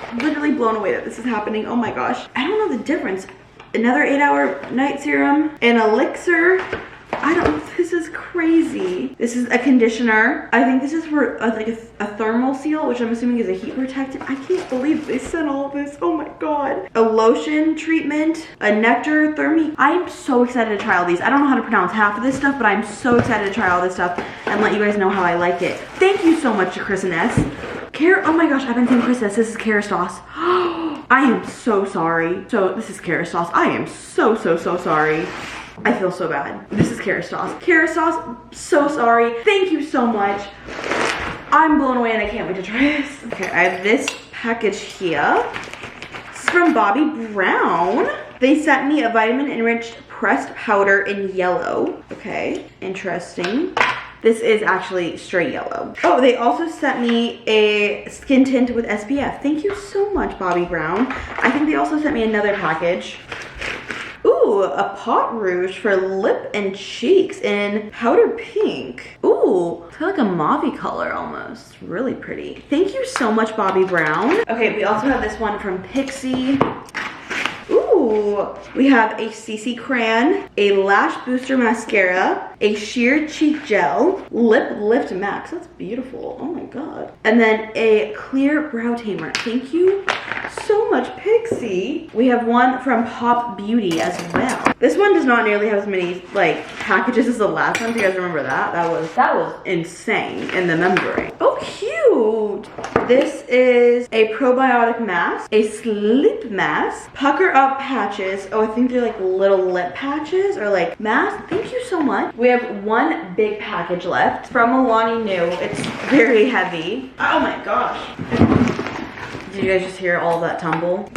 I'm literally blown away that this is happening. Oh my gosh. I don't know the difference. Another 8-hour night serum, an elixir. I don't, this is crazy. This is a conditioner. I think this is for like a thermal seal, which I'm assuming is a heat protectant. I can't believe they sent all of this. Oh my god. A lotion treatment, a nectar thermi. I'm so excited to try all these. I don't know how to pronounce half of this stuff, but I'm so excited to try all this stuff and let you guys know how I like it. Thank you so much to Kristen S. Oh my gosh, I've been saying Kristen S. This is Kerastase. I am so sorry. So this is Kerastase. I am so sorry. I feel so bad. This is Kerastase. Kerastase, so sorry. Thank you so much. I'm blown away and I can't wait to try this. Okay, I have this package here. This is from Bobbi Brown. They sent me a vitamin enriched pressed powder in yellow. Okay, interesting. This is actually straight yellow. Oh, they also sent me a skin tint with SPF. Thank you so much, Bobbi Brown. I think they also sent me another package. Ooh, a pot rouge for lip and cheeks in powder pink. Ooh, it's like a mauve color almost. Really pretty. Thank you so much, Bobbi Brown. Okay, we also have this one from Pixi. Ooh, we have a CC Crayon, a Lash Booster Mascara, a Sheer Cheek Gel, Lip Lift Max. That's beautiful. Oh my god. And then a Clear Brow Tamer. Thank you so much. much, Pixie. We have one from Pop Beauty as well. This one does not nearly have as many like packages as the last one. If you guys remember that, that was insane in the membrane. Oh, cute. This is a probiotic mask, a sleep mask, pucker up patches. Oh, I think they're like little lip patches or like masks. Thank you so much. We have one big package left from Alani New. It's very heavy. Oh my gosh. Did you guys just hear all that tumble?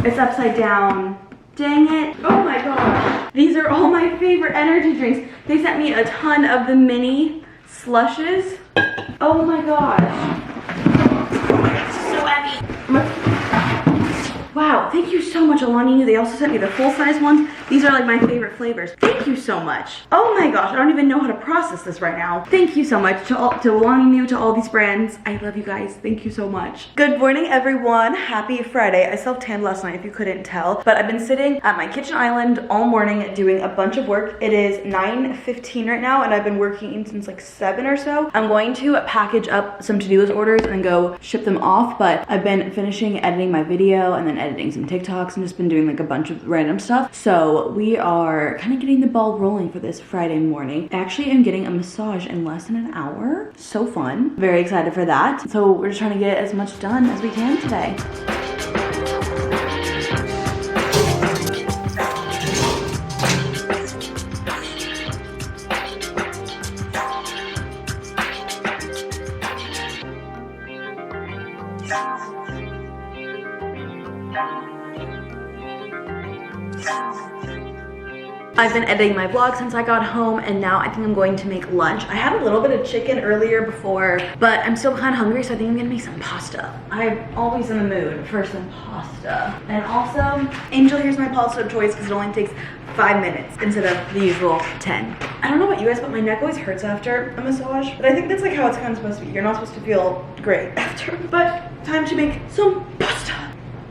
It's upside down. Dang it. Oh my gosh. These are all my favorite energy drinks. They sent me a ton of the mini slushes. Oh my gosh. So heavy. Wow, thank you so much, Alani. They also sent me the full-size ones. These are like my favorite flavors. Thank you so much. Oh my gosh, I don't even know how to process this right now. Thank you so much to Alani, to all these brands. I love you guys. Thank you so much. Good morning, everyone. Happy Friday. I self-tanned last night, if you couldn't tell, but I've been sitting at my kitchen island all morning doing a bunch of work. It is 9:15 right now, and I've been working since like 7 or so. I'm going to package up some to-do list orders and then go ship them off, but I've been finishing editing my video and then editing some TikToks and just been doing like a bunch of random stuff. So we are kind of getting the ball rolling for this Friday morning. I actually am getting a massage in less than an hour. So fun. Very excited for that. So we're just trying to get as much done as we can today. I've been editing my vlog since I got home, and now I think I'm going to make lunch. I had a little bit of chicken earlier before, but I'm still kind of hungry, so I think I'm gonna make some pasta. I'm always in the mood for some pasta. And also, Angel, here's my pasta of choice because it only takes 5 minutes instead of the usual 10. I don't know about you guys, but my neck always hurts after a massage, but I think that's like how it's kind of supposed to be. You're not supposed to feel great after. But time to make some pasta.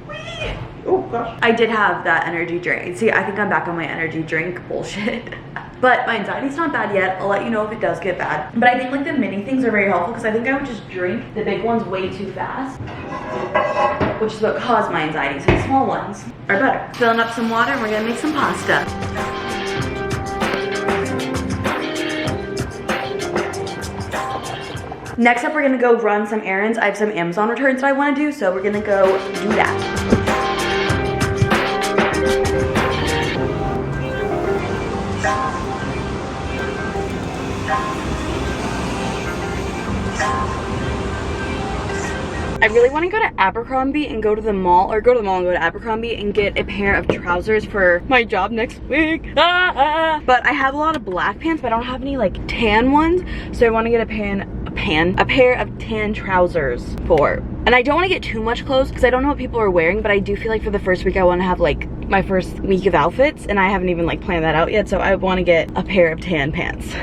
Whee! Oh gosh. I did have that energy drink. See, I think I'm back on my energy drink bullshit. But my anxiety's not bad yet. I'll let you know if it does get bad. But I think like the mini things are very helpful because I think I would just drink the big ones way too fast, which is what caused my anxiety. So the small ones are better. Filling up some water and we're gonna make some pasta. Next up, we're gonna go run some errands. I have some Amazon returns that I wanna do, so we're gonna go do that. I really want to go to Abercrombie and go to the mall, or go to the mall and go to Abercrombie and get a pair of trousers for my job next week. But I have a lot of black pants, but I don't have any like tan ones, so I want to get a pair of tan trousers for. And I don't want to get too much clothes because I don't know what people are wearing, but I do feel like for the first week I want to have like my first week of outfits, and I haven't even like planned that out yet, so I want to get a pair of tan pants.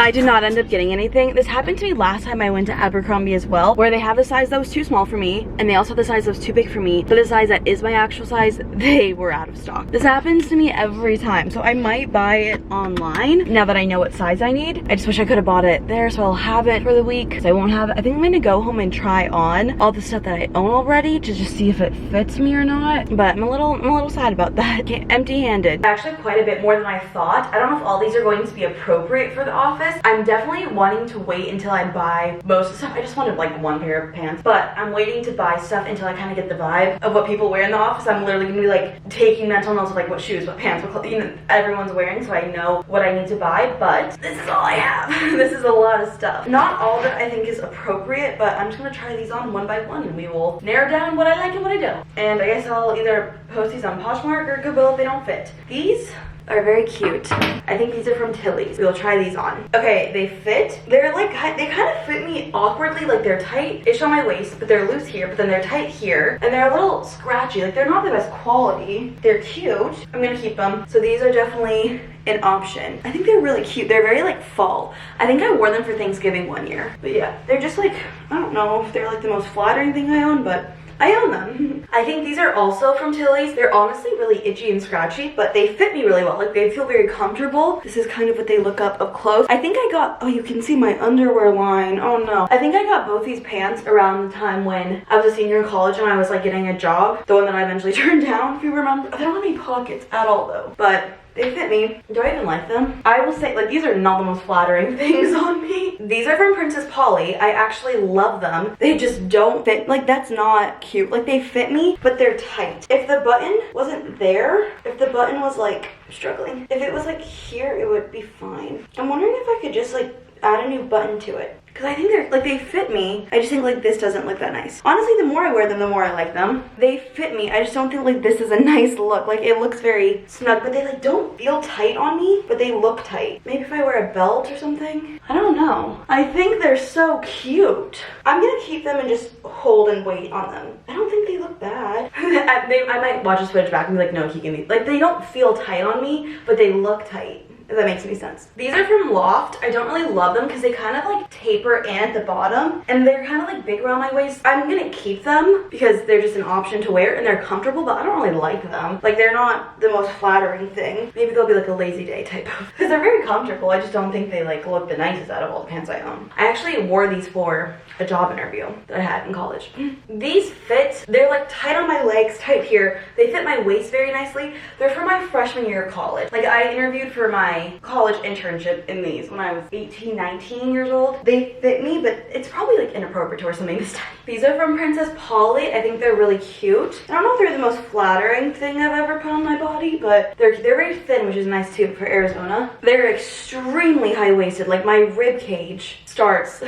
I did not end up getting anything. This happened to me last time I went to Abercrombie as well, where they have the size that was too small for me, and they also have the size that was too big for me, but the size that is my actual size, they were out of stock. This happens to me every time, so I might buy it online now that I know what size I need. I just wish I could have bought it there, so I'll have it for the week, because I won't have it. I think I'm gonna go home and try on all the stuff that I own already to just see if it fits me or not, but I'm a little sad about that. Empty-handed. Actually quite a bit more than I thought. I don't know if all these are going to be appropriate for the office. I'm definitely wanting to wait until I buy most of the stuff. I just wanted like one pair of pants, but I'm waiting to buy stuff until I kind of get the vibe of what people wear in the office. I'm literally gonna be like taking mental notes of like what shoes, what pants, what clothes, you know, everyone's wearing, so I know what I need to buy, but this is all I have. This is a lot of stuff. Not all that I think is appropriate, but I'm just gonna try these on one by one and we will narrow down what I like and what I don't. And I guess I'll either post these on Poshmark or Goodwill if they don't fit. These are very cute. I think these are from Tilly's. We'll try these on. Okay, they fit. They're like, they kind of fit me awkwardly. Like they're tight-ish on my waist, but they're loose here, but then they're tight here. And they're a little scratchy. Like they're not the best quality. They're cute. I'm gonna keep them. So these are definitely an option. I think they're really cute. They're very like fall. I think I wore them for Thanksgiving one year. But yeah, they're just like, I don't know if they're like the most flattering thing I own, but I own them. I think these are also from Tilly's. They're honestly really itchy and scratchy, but they fit me really well. Like, they feel very comfortable. This is kind of what they look up close. I think I got, oh, you can see my underwear line. Oh no. I think I got both these pants around the time when I was a senior in college and I was like getting a job. The one that I eventually turned down, if you remember. They don't have any pockets at all though, but they fit me. Do I even like them? I will say, like, these are not the most flattering things on me. These are from Princess Polly. I actually love them. They just don't fit. Like, that's not cute. Like, they fit me, but they're tight. If the button wasn't there, if the button was like struggling, if it was like here, it would be fine. I'm wondering if I could just like add a new button to it. Because I think they're, like, they fit me. I just think, like, this doesn't look that nice. Honestly, the more I wear them, the more I like them. They fit me. I just don't think, like, this is a nice look. Like, it looks very snug, but they, like, don't feel tight on me, but they look tight. Maybe if I wear a belt or something? I don't know. I think they're so cute. I'm gonna keep them and just hold and wait on them. I don't think they look bad. I might watch this footage back and be like, no, keeping these. Like, they don't feel tight on me, but they look tight. If that makes any sense. These are from Loft. I don't really love them because they kind of like taper in at the bottom and they're kind of like big around my waist. I'm gonna keep them because they're just an option to wear and they're comfortable, but I don't really like them. Like, they're not the most flattering thing. Maybe they'll be like a lazy day type of, because they're very comfortable. I just don't think they like look the nicest out of all the pants I own. I actually wore these for a job interview that I had in college. These fit, they're like tight on my legs, tight here. They fit my waist very nicely. They're from my freshman year of college. Like, I interviewed for my college internship in these when I was 18, 19 years old. They fit me, but it's probably like inappropriate to wear something this tight. These are from Princess Polly. I think they're really cute. I don't know if they're the most flattering thing I've ever put on my body, but they're very thin, which is nice too for Arizona. They're extremely high-waisted. Like, my rib cage starts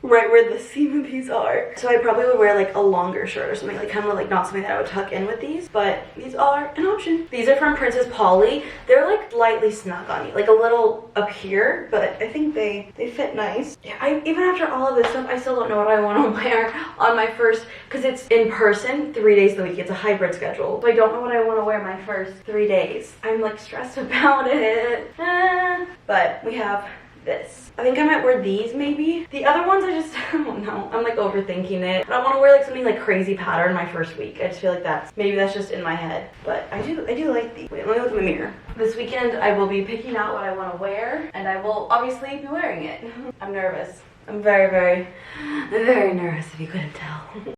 right where the seam of these are. So I probably would wear like a longer shirt or something, like kind of like not something that I would tuck in with these, but these are an option. These are from Princess Polly. They're like lightly snug on me, like a little up here, but I think they fit nice. Yeah, even after all of this stuff, I still don't know what I want to wear on my first, because it's in person 3 days of the week. It's a hybrid schedule. So I don't know what I want to wear my first 3 days. I'm like stressed about it. But we have this. I think I might wear these maybe. The other ones I don't know. I'm like overthinking it. But I want to wear like something like crazy pattern my first week. I just feel like maybe that's just in my head. But I do like these. Wait, let me look in the mirror. This weekend I will be picking out what I want to wear and I will obviously be wearing it. I'm nervous. I'm very, very, very nervous if you couldn't tell.